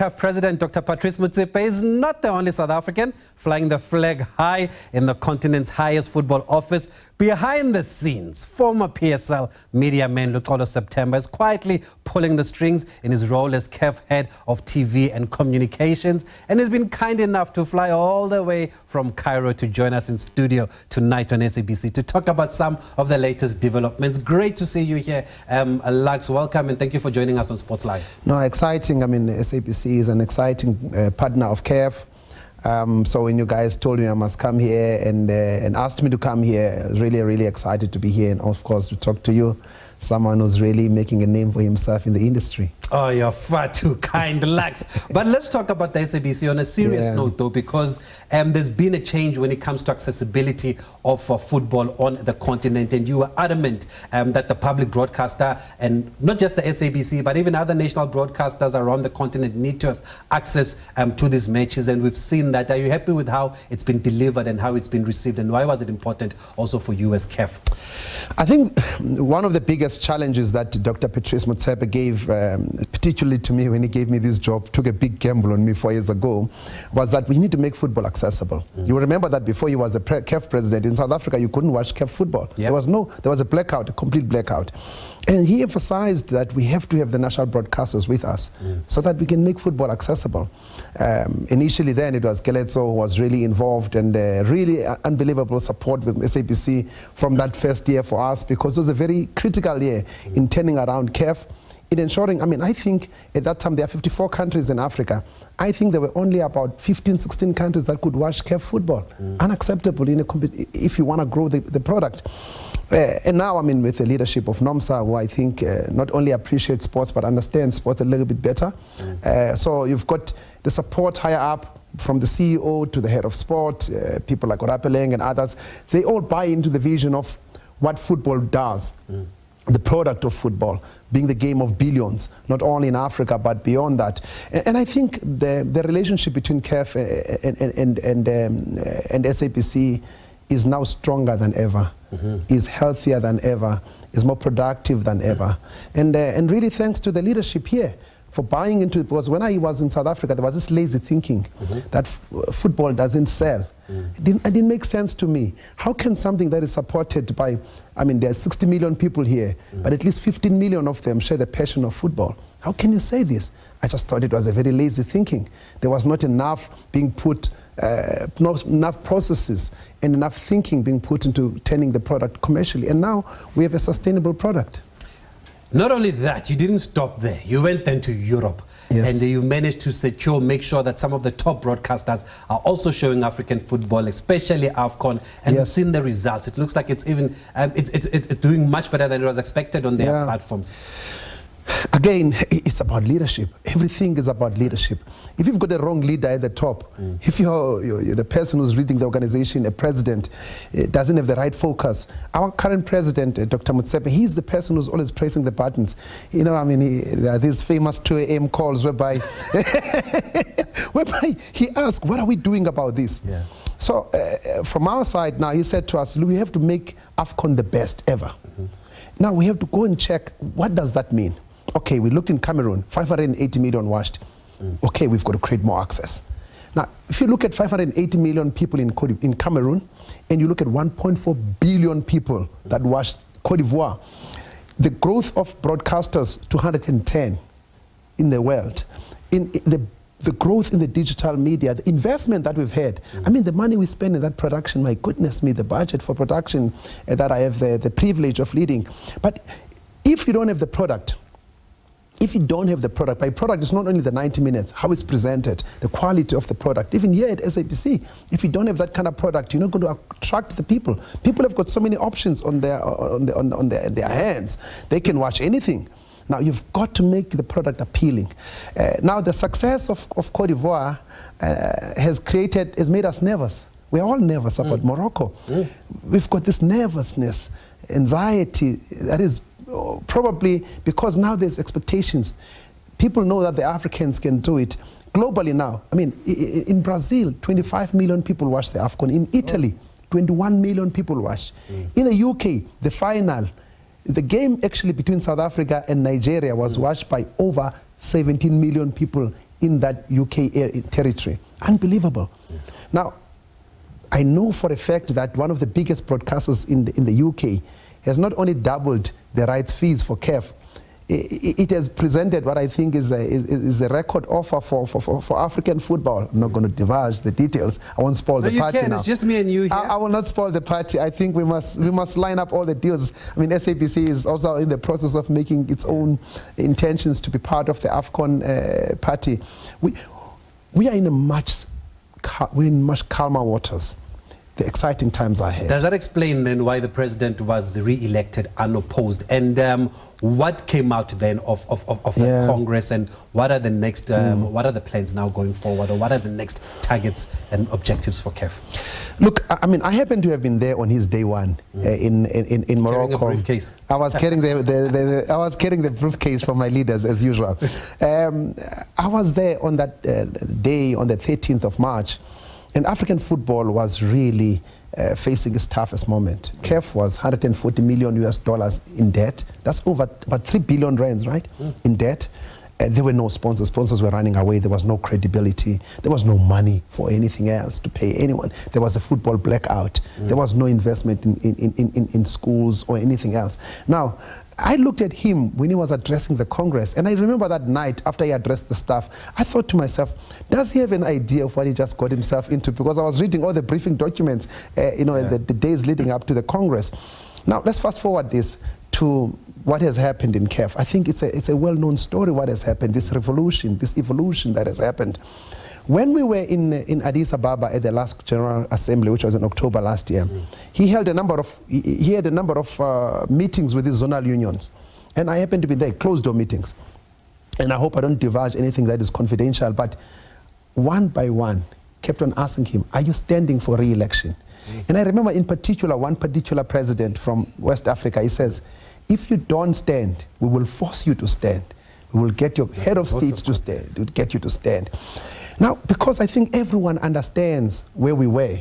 CAF President Dr. Patrice Motsepe is not the only South African flying the flag high in the continent's highest football office. Behind the scenes, former PSL media man Luxolo September is quietly pulling the strings in his role as CAF Head of TV and Communications, and he's been kind enough to fly all the way from Cairo to join us in studio tonight on SABC to talk about some of the latest developments. Great to see you here. Lux, welcome, and thank you for joining us on Sports Live. No, exciting. I mean, SABC is an exciting partner of CAF. So when you guys told me I must come here and asked me to come here, really excited to be here, and of course to talk to you, someone who's really making a name for himself in the industry. Oh, you're far too kind, Lux. But let's talk about the SABC on a serious note, though, because there's been a change when it comes to accessibility of football on the continent, and you were adamant that the public broadcaster, and not just the SABC, but even other national broadcasters around the continent need to have access to these matches, and we've seen that. Are you happy with how it's been delivered and how it's been received, and why was it important also for you as CAF? I think one of the biggest challenges that Dr. Patrice Motsepe gave, particularly to me when he gave me this job, took a big gamble on me 4 years ago, was that we need to make football accessible. You remember that before he was a CAF president in South Africa, you couldn't watch CAF football. There was a blackout, a complete blackout. And he emphasized that we have to have the national broadcasters with us so that we can make football accessible. Initially then it was Keletso who was really involved, and really unbelievable support with SABC from that first year for us, because it was a very critical year in turning around CAF, in ensuring, I mean, I think at that time there are 54 countries in Africa. I think there were only about 15, 16 countries that could watch CAF football. Unacceptable in if you want to grow the product. And now, I mean, with the leadership of Nomsa, who I think not only appreciates sports, but understands sports a little bit better. So you've got the support higher up, from the CEO to the head of sport, people like Orapeleng and others. They all buy into the vision of what football does. The product of football being the game of billions, not only in Africa but beyond that. And I think the relationship between CAF and SABC is now stronger than ever, is healthier than ever, is more productive than ever. And really thanks to the leadership here for buying into it, because when I was in South Africa, there was this lazy thinking that football doesn't sell. It didn't make sense to me. How can something that is supported by, I mean, there's 60 million people here, but at least 15 million of them share the passion of football? How can you say this? I just thought it was a very lazy thinking. There was not enough being put, not enough processes and enough thinking being put into turning the product commercially. And now we have a sustainable product. Not only that, you didn't stop there. You went then to Europe. And you managed to make sure that some of the top broadcasters are also showing African football, especially AFCON, and we've seen the results. It looks like it's even it's doing much better than it was expected on their platforms. Again, it's about leadership. Everything is about leadership. If you've got a wrong leader at the top, if you're the person who's leading the organization, a president, doesn't have the right focus. Our current president, Dr. Motsepe, he's the person who's always pressing the buttons. You know, I mean, there are these famous 2 a.m. calls whereby, whereby he asks, what are we doing about this? So from our side now, he said to us, we have to make AFCON the best ever. Now we have to go and check, what does that mean? Okay, we looked in Cameroon, 580 million watched. Okay, we've got to create more access. Now, if you look at 580 million people in Cameroon, and you look at 1.4 billion people that watched Cote d'Ivoire, the growth of broadcasters to 110 in the world, in the growth in the digital media, the investment that we've had, I mean, the money we spend in that production, my goodness me, the budget for production that I have the privilege of leading. But if you don't have the product, by product, it's not only the 90 minutes, how it's presented, the quality of the product. Even here at SABC, if you don't have that kind of product, you're not going to attract the people. People have got so many options on their hands. They can watch anything. Now you've got to make the product appealing. Now the success of Cote d'Ivoire has made us nervous. We're all nervous about Morocco. We've got this nervousness, anxiety, that is probably because now there's expectations. People know that the Africans can do it globally now. I mean, in Brazil, 25 million people watched the AFCON. In Italy, 21 million people watched. In the UK, the final, the game actually between South Africa and Nigeria was watched by over 17 million people in that UK territory. Unbelievable. Now, I know for a fact that one of the biggest broadcasters in the UK has not only doubled the rights fees for CAF, it has presented what I think is a record offer for African football. I'm not going to divulge the details. I won't spoil the party now. It's just me and you here. I will not spoil the party. I think we must line up all the deals. I mean, SABC is also in the process of making its own intentions to be part of the AFCON party. We are in much calmer waters. The exciting times are ahead. Does that explain then why the president was re-elected unopposed? And what came out then of the Congress, and what are the next, what are the plans now going forward, or what are the next targets and objectives for CAF? Look, I mean, I happen to have been there on his day one in Morocco. Carrying a briefcase. I was carrying I was carrying the briefcase for my leaders as usual. I was there on that day, on the 13th of March. And African football was really facing its toughest moment. CAF was $140 million in debt. That's over about 3 billion rands, right? In debt. There were no sponsors. Sponsors were running away. There was no credibility. There was no money for anything else to pay anyone. There was a football blackout. There was no investment in schools or anything else. Now, I looked at him when he was addressing the Congress, and I remember that night after he addressed the staff, I thought to myself, does he have an idea of what he just got himself into? Because I was reading all the briefing documents, the days leading up to the Congress. Now, let's fast forward this to what has happened in CAF. I think it's a well-known story what has happened, this revolution, this evolution that has happened. When we were in Addis Ababa at the last General Assembly, which was in October last year, he had a number of meetings with his zonal unions, and I happened to be there, closed-door meetings. And I hope I don't divulge anything that is confidential, but one by one, kept on asking him, "Are you standing for re-election?" And I remember in particular, one particular president from West Africa, he says, "If you don't stand, we will force you to stand. We will get your head of state to stand. We'll get you to stand." Now, because I think everyone understands where we were,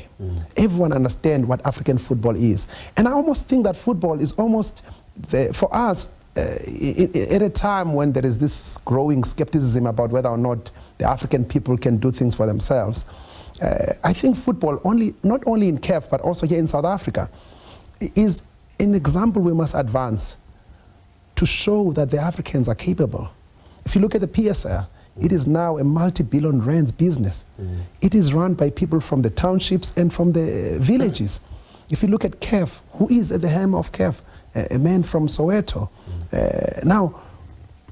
everyone understands what African football is. And I almost think that football is almost, for us, at a time when there is this growing skepticism about whether or not the African people can do things for themselves, I think football, not only in CAF, but also here in South Africa, is an example we must advance to show that the Africans are capable. If you look at the PSL, it is now a multi-billion rands business. It is run by people from the townships and from the villages. If you look at CAF, who is at the helm of CAF? A man from Soweto. Now,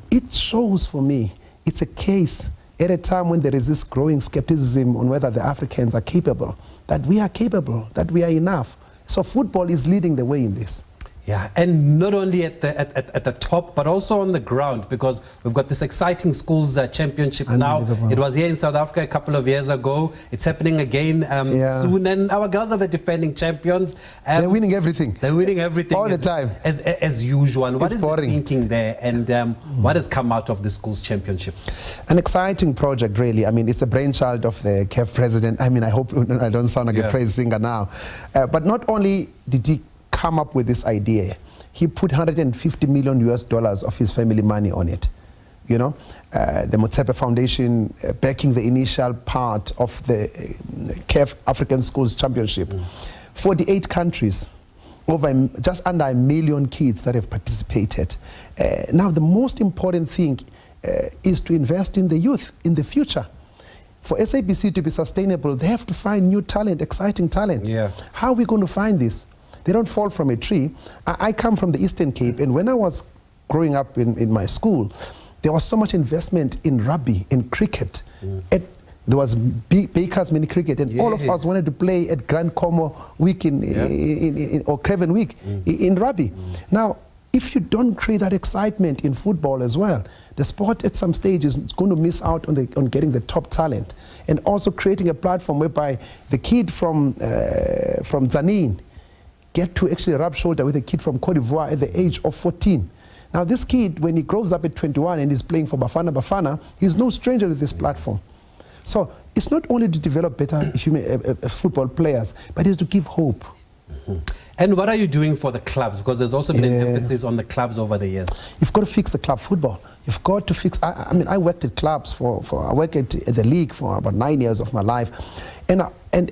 it shows for me, it's a case at a time when there is this growing skepticism on whether the Africans are capable, that we are capable, that we are enough. So football is leading the way in this. Yeah, and not only at the top, but also on the ground, because we've got this exciting schools championship now. It was here in South Africa a couple of years ago. It's happening again soon, and our girls are the defending champions. They're winning everything. They're winning everything all the time, as usual. What is boring. the thinking there, and what has come out of the schools championships? An exciting project, really. I mean, it's a brainchild of the CAF president. I mean, I hope I don't sound like a praise singer now, but not only did he come up with this idea, he put $150 million of his family money on it. You know, the Motsepe Foundation backing the initial part of the CAF African Schools Championship. 48 countries, just under 1 million kids that have participated. Now, the most important thing is to invest in the youth, in the future. For SABC to be sustainable, they have to find new talent, exciting talent. Yeah. How are we going to find this? They don't fall from a tree. I come from the Eastern Cape, and when I was growing up in my school, there was so much investment in rugby, in cricket. There was Baker's mini cricket, and all of us wanted to play at Grand Como week or Craven week in rugby. Now, if you don't create that excitement in football as well, the sport at some stage is going to miss out on getting the top talent, and also creating a platform whereby the kid from Zanin get to actually rub shoulder with a kid from Cote d'Ivoire at the age of 14. Now, this kid, when he grows up at 21 and is playing for Bafana, he's no stranger to this platform. So it's not only to develop better football players, but it's to give hope. And what are you doing for the clubs? Because there's also been an emphasis on the clubs over the years. You've got to fix the club football. You've got to fix. I mean, I worked at clubs I worked at the league for about 9 years of my life, and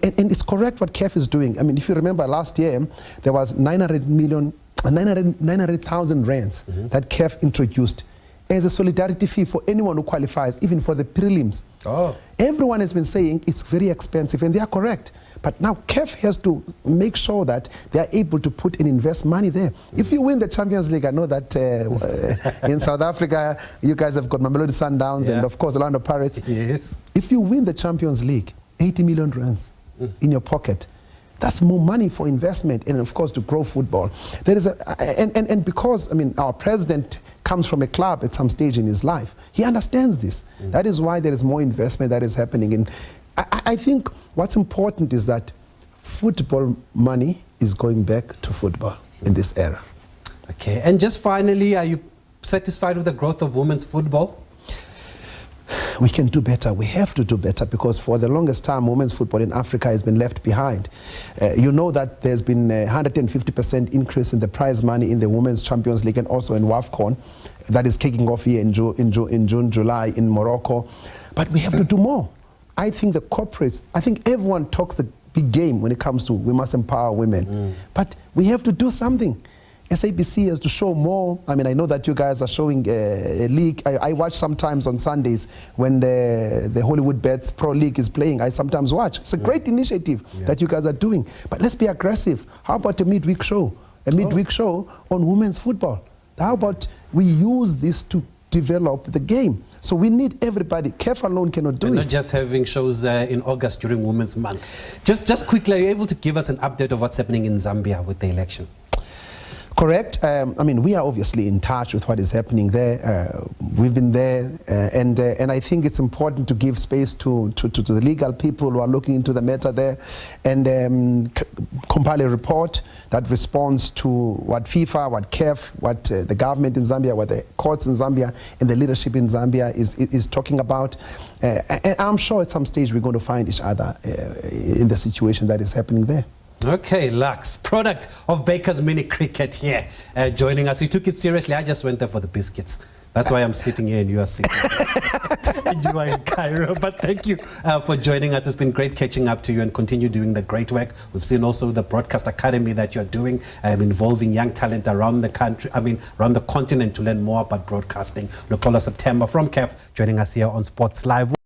it's correct what CAF is doing. I mean, if you remember last year, there was 900,000 rands that CAF introduced as a solidarity fee for anyone who qualifies, even for the prelims. Oh. Everyone has been saying it's very expensive, and they are correct. But now CAF has to make sure that they are able to put and invest money there. If you win the Champions League, I know that in South Africa, you guys have got Mamelodi Sundowns and, of course, Orlando Pirates. Yes. If you win the Champions League, 80 million rands in your pocket. That's more money for investment and, of course, to grow football. There is and because, I mean, our president comes from a club at some stage in his life, he understands this. That is why there is more investment that is happening. And I think what's important is that football money is going back to football in this era. Okay, and just finally, are you satisfied with the growth of women's football? We can do better. We have to do better, because for the longest time, women's football in Africa has been left behind. You know that there's been a 150% increase in the prize money in the Women's Champions League and also in AFCON. That is kicking off here in June, July in Morocco. But we have to do more. I think the corporates, I think everyone talks the big game when it comes to we must empower women. But we have to do something. SABC has to show more. I mean, I know that you guys are showing a league. I watch sometimes on Sundays when the Hollywood Bets Pro League is playing. I sometimes watch. It's a great initiative that you guys are doing. But let's be aggressive. How about a midweek show? A midweek show on women's football. How about we use this to develop the game? So we need everybody. CAF alone cannot do it. Not just having shows in August during Women's Month. Just quickly, are you able to give us an update of what's happening in Zambia with the election? Correct. I mean, we are obviously in touch with what is happening there. We've been there, and I think it's important to give space to the legal people who are looking into the matter there, and compile a report that responds to what FIFA, what CAF, what the government in Zambia, what the courts in Zambia, and the leadership in Zambia is talking about. And I'm sure at some stage we're going to find each other in the situation that is happening there. Okay, Lux, product of Baker's Mini Cricket here, joining us. He took it seriously. I just went there for the biscuits. That's why I'm sitting here and you are sitting and you are in Cairo. But thank you for joining us. It's been great catching up to you, and continue doing the great work. We've seen also the Broadcast Academy that you're doing, involving young talent around the country, around the continent, to learn more about broadcasting. Luxolo September from CAF joining us here on Sports Live.